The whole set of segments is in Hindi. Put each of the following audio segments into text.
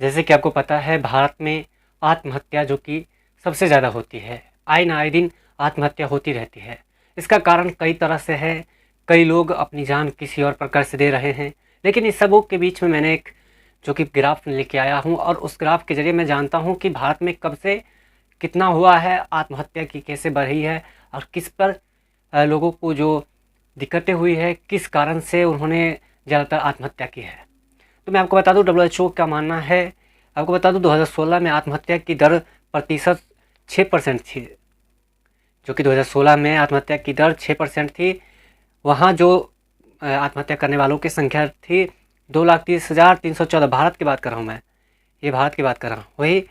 जैसे कि आपको पता है भारत में आत्महत्या जो कि सबसे ज़्यादा होती है, आए ना आए दिन आत्महत्या होती रहती है। इसका कारण कई तरह से है, कई लोग अपनी जान किसी और प्रकार से दे रहे हैं, लेकिन इस सबों के बीच में मैंने एक जो कि ग्राफ लेके आया हूँ और उस ग्राफ के ज़रिए मैं जानता हूँ कि भारत में कब से कितना हुआ है, आत्महत्या की कैसे बढ़ी है और किस पर लोगों को जो दिक्कतें हुई है, किस कारण से उन्होंने ज़्यादातर आत्महत्या की है। तो मैं आपको बता दूं WHO का मानना है, आपको बता दूं 2016 में आत्महत्या की दर प्रतिशत 6% थी, जो कि 2016 में आत्महत्या की दर 6% थी। वहाँ जो आत्महत्या करने वालों की संख्या थी 2,30,314। भारत की बात कर रहा हूँ मैं, ये भारत की बात कर रहा हूँ। वही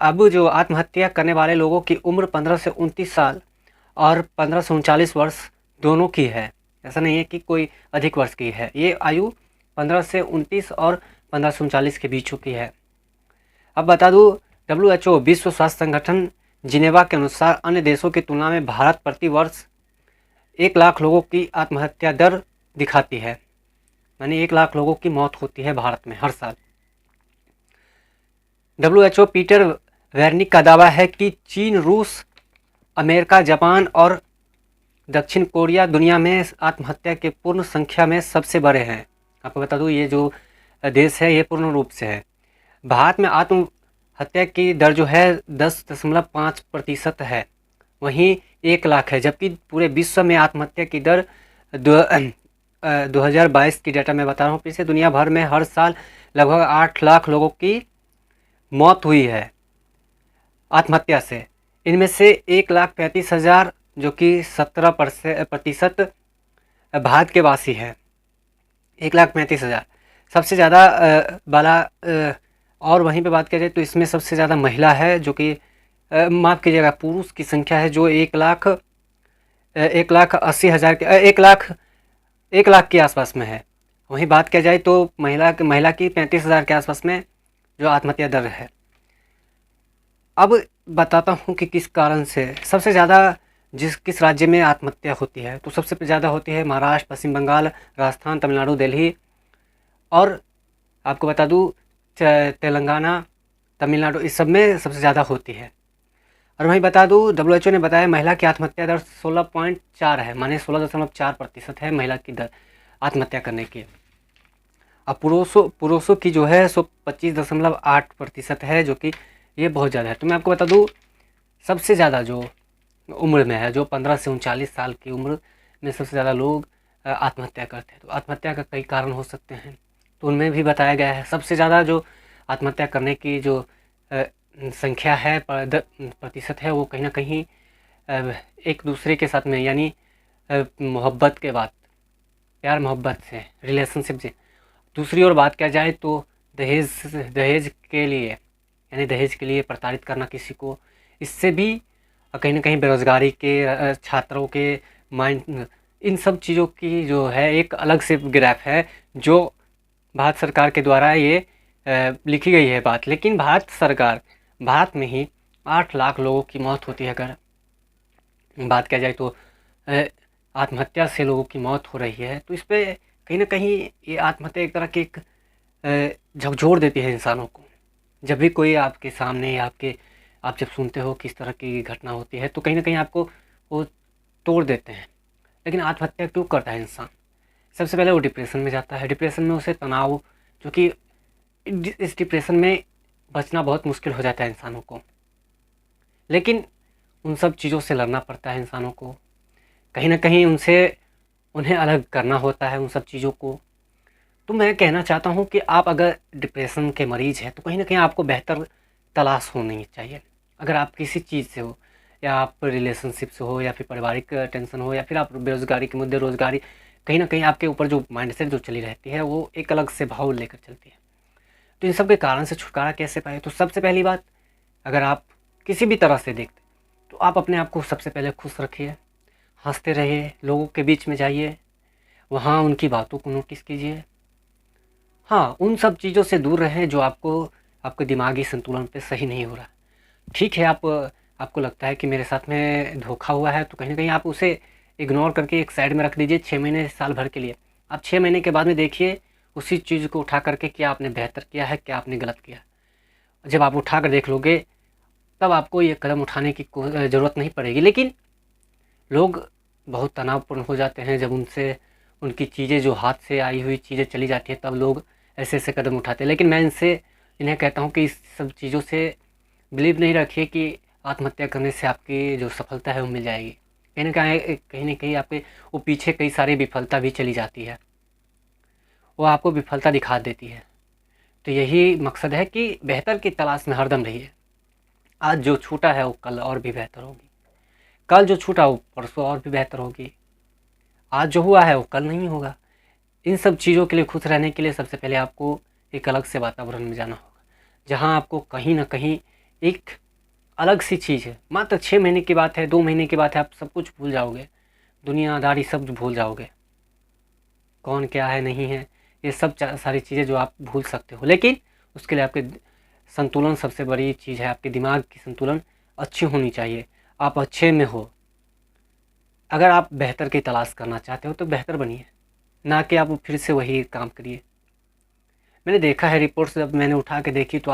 अब जो आत्महत्या करने वाले लोगों की उम्र 15 से 29 साल और 15 से 39 वर्ष दोनों की है। ऐसा नहीं है कि कोई अधिक वर्ष की है, ये आयु 15 से 29 और 15 से 39 के बीचों की है। अब बता दूं WHO विश्व स्वास्थ्य संगठन जिनेवा के अनुसार अन्य देशों की तुलना में भारत प्रति वर्ष 1 लाख लोगों की आत्महत्या दर दिखाती है, यानी 1 लाख लोगों की मौत होती है भारत में हर साल। WHO पीटर वेरनिक का दावा है कि चीन, रूस, अमेरिका, जापान और दक्षिण कोरिया दुनिया में आत्महत्या के पूर्ण संख्या में सबसे बड़े हैं। आपको बता दूं ये जो देश है ये पूर्ण रूप से है। भारत में आत्महत्या की दर जो है 10.5% है, वहीं 1 लाख है, जबकि पूरे विश्व में आत्महत्या की दर 2022 की डाटा मैं बता रहा हूँ फिर से, दुनिया भर में हर साल लगभग 8 लाख लोगों की मौत हुई है आत्महत्या से। इनमें से 1,35,000 जो कि 17% भारत के वासी हैं। 1,35,000 सबसे ज़्यादा वाला। और वहीं पे बात किया जाए तो इसमें सबसे ज़्यादा महिला है, जो कि माफ़ कीजिएगा पुरुष की संख्या है, जो 1,80,000 के 1 लाख के आसपास में है। वहीं बात किया जाए तो महिला की 35,000 के आसपास में जो आत्महत्या दर है। अब बताता हूँ कि किस कारण से सबसे ज़्यादा किस राज्य में आत्महत्या होती है। तो सबसे ज़्यादा होती है महाराष्ट्र, पश्चिम बंगाल, राजस्थान, तमिलनाडु, दिल्ली, और आपको बता दूँ तेलंगाना, तमिलनाडु, इस सब में सबसे ज़्यादा होती है। और वहीं बता दूँ WHO ने बताया महिला की आत्महत्या दर 16.4 है, माने 16.4% है महिला की दर आत्महत्या करने की। अब पुरुषों की जो है सो 25.8% है, जो कि ये बहुत ज़्यादा है। तो मैं आपको बता दूँ सबसे ज़्यादा जो उम्र में है, जो 15 से 39 साल की उम्र में सबसे ज़्यादा लोग आत्महत्या करते हैं। तो आत्महत्या का कई कारण हो सकते हैं, तो उनमें भी बताया गया है सबसे ज़्यादा जो आत्महत्या करने की जो संख्या है, प्रतिशत है, वो कहीं ना कहीं एक दूसरे के साथ में, यानी मोहब्बत के बाद, प्यार मोहब्बत से, रिलेशनशिप से। दूसरी ओर बात किया जाए तो दहेज के लिए, यानी दहेज के लिए प्रताड़ित करना किसी को, इससे भी कहीं ना कहीं बेरोजगारी के, छात्रों के माइंड, इन सब चीज़ों की जो है एक अलग से ग्राफ है, जो भारत सरकार के द्वारा ये लिखी गई है बात। लेकिन भारत में ही 8 लाख लोगों की मौत होती है। अगर बात किया जाए तो आत्महत्या से लोगों की मौत हो रही है, तो इस पर कहीं ना कहीं ये आत्महत्या एक तरह की एक झकझोर देती है इंसानों को। जब भी कोई आपके सामने या आप जब सुनते हो किस तरह की घटना होती है, तो कहीं ना कहीं आपको वो तोड़ देते हैं। लेकिन आत्महत्या क्यों करता है इंसान? सबसे पहले वो डिप्रेशन में जाता है। डिप्रेशन में उसे तनाव, जो कि इस डिप्रेशन में बचना बहुत मुश्किल हो जाता है इंसानों को। लेकिन उन सब चीज़ों से लड़ना पड़ता है इंसानों को, कहीं ना कहीं उन्हें अलग करना होता है उन सब चीज़ों को। तो मैं कहना चाहता हूँ कि आप अगर डिप्रेशन के मरीज़ हैं, तो कहीं ना कहीं आपको बेहतर तलाश होनी चाहिए। अगर आप किसी चीज़ से हो, या आप रिलेशनशिप से हो, या फिर पारिवारिक टेंशन हो, या फिर आप बेरोज़गारी के मुद्दे, रोज़गारी, कहीं ना कहीं आपके ऊपर जो माइंडसेट जो चली रहती है वो एक अलग से भाव लेकर चलती है। तो इन सब के कारण से छुटकारा कैसे पाए? तो सबसे पहली बात, अगर आप किसी भी तरह से देखते, तो आप अपने आप को सबसे पहले खुश रखिए, हंसते रहिए, लोगों के बीच में जाइए, वहाँ उनकी बातों को नोटिस कीजिए। हाँ, उन सब चीज़ों से दूर रहें जो आपके दिमागी संतुलन पे सही नहीं हो रहा। ठीक है, आपको लगता है कि मेरे साथ में धोखा हुआ है, तो कहीं ना कहीं आप उसे इग्नोर करके एक साइड में रख दीजिए 6 महीने, साल भर के लिए। आप 6 महीने के बाद में देखिए उसी चीज़ को उठा करके क्या आपने बेहतर किया है, क्या आपने गलत किया। जब आप उठा कर देख लोगे तब आपको ये कदम उठाने की ज़रूरत नहीं पड़ेगी। लेकिन लोग बहुत तनावपूर्ण हो जाते हैं जब उनसे उनकी चीज़ें जो हाथ से आई हुई चीज़ें चली जाती हैं, तब लोग ऐसे ऐसे कदम उठाते हैं। लेकिन मैं इन्हें कहता हूँ कि इस सब चीज़ों से बिलीव नहीं रखिए कि आत्महत्या करने से आपकी जो सफलता है वो मिल जाएगी। कहीं न कहीं आपके वो पीछे कई सारी विफलता भी चली जाती है, वो आपको विफलता दिखा देती है। तो यही मकसद है कि बेहतर की तलाश में हरदम रहिए। आज जो छूटा है वो कल और भी बेहतर होगी, कल जो छूटा वो परसों और भी बेहतर होगी, आज जो हुआ है वो कल नहीं होगा। इन सब चीज़ों के लिए खुश रहने के लिए सबसे पहले आपको एक अलग से वातावरण में जाना होगा, जहाँ आपको कहीं न कहीं एक अलग सी चीज़ है। मात्र 6 महीने की बात है, 2 महीने की बात है, आप सब कुछ भूल जाओगे, दुनियादारी सब भूल जाओगे, कौन क्या है नहीं है, ये सब सारी चीज़ें जो आप भूल सकते हो। लेकिन उसके लिए आपके संतुलन सबसे बड़ी चीज़ है, आपके दिमाग की संतुलन अच्छी होनी चाहिए, आप अच्छे में हो। अगर आप बेहतर की तलाश करना चाहते हो तो बेहतर बनिए, ना कि आप फिर से वही काम करिए। मैंने देखा है रिपोर्ट्स, जब मैंने उठा के देखी तो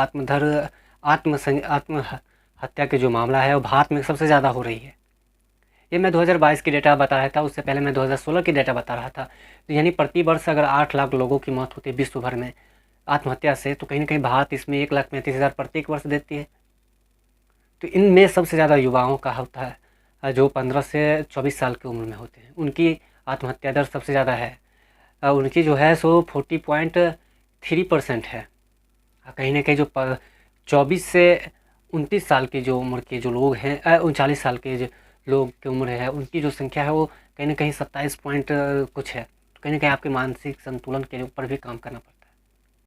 आत्महत्या के जो मामला है वो भारत में सबसे ज़्यादा हो रही है। ये मैं 2022 की डेटा बता रहा था, उससे पहले मैं 2016 की डेटा बता रहा था। तो यानी प्रति वर्ष अगर 8 लाख लोगों की मौत होती है विश्व भर में आत्महत्या से, तो कहीं न कहीं भारत इसमें 1,35,000 प्रत्येक वर्ष देती है। तो इनमें सबसे ज़्यादा युवाओं का होता है, जो 15 से 24 साल की उम्र में होते हैं, उनकी आत्महत्या दर सबसे ज़्यादा है। उनकी जो है सो 40.3% है। कहीं न कहीं जो 24 से 29 साल की जो उम्र के जो लोग हैं, 39 साल के जो लोग की उम्र है, उनकी जो संख्या है वो कहीं न कहीं 27 पॉइंट कुछ है। तो कहीं न कहीं आपके मानसिक संतुलन के ऊपर भी काम करना पड़ता है।